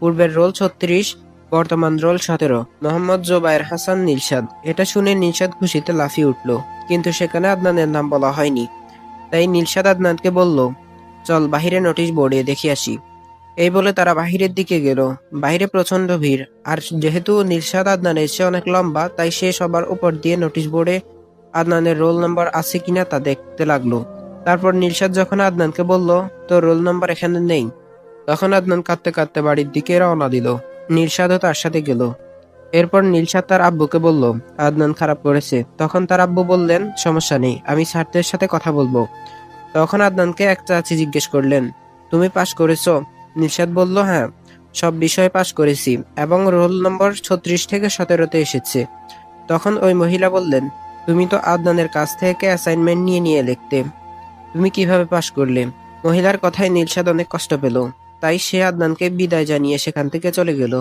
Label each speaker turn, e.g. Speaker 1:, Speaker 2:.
Speaker 1: পূর্বের রোল 36, বর্তমান রোল 17। মোহাম্মদ জোবায়ের হাসান নিলশাদ। এটা শুনে নিলশাদ খুশিতে লাফিয়ে উঠল, কিন্তু সেখানে আদনানের নাম বলা হয়নি। তাই নিলশাদ আদনানকে বলল, চল বাহিরে নোটিশ বোর্ডে দেখে আসি। এই বলে তারা বাহিরের দিকে গেল। বাহিরে প্রচন্ড ভিড়, আর যেহেতু নিলশাদ আদনানের চেয়ে অনেক লম্বা, তাই সে সবার উপর দিয়ে নোটিশ বোর্ডে আদনানের রোল নাম্বার আছে কিনা তা দেখতে লাগলো। তারপর নিলশাদ যখন আদনানকে বলল, তোর রোল নাম্বার এখানে নেই, তখন আদনান কাঁদতে কাঁদতে বাড়ির দিকে রওনা দিল। নিলশাদও তার সাথে গেল। এরপর নিলশাদ তার আব্বুকে বলল, আদনান খারাপ করেছে। তখন তার আব্বু বললেন, সমস্যা নেই, আমি স্যারদের সাথে কথা বলবো। তখন আদনানকে এক চাচি জিজ্ঞেস করলেন, তুমি পাশ করেছো? নিলশাদ বলল, হ্যাঁ, সব বিষয়ে পাশ করেছি এবং রোল নম্বর 36 থেকে 17-তে এসেছে। তখন ওই মহিলা বললেন, তুমি তো আদনানের কাছ থেকে অ্যাসাইনমেন্ট নিয়ে নিয়ে লিখতে, তুমি কিভাবে পাশ করলে? মহিলার কথায় নিলশাদ অনেক কষ্ট পেল। তাই সে আদনানকে বিদায় জানিয়ে সেখান থেকে চলে গেল।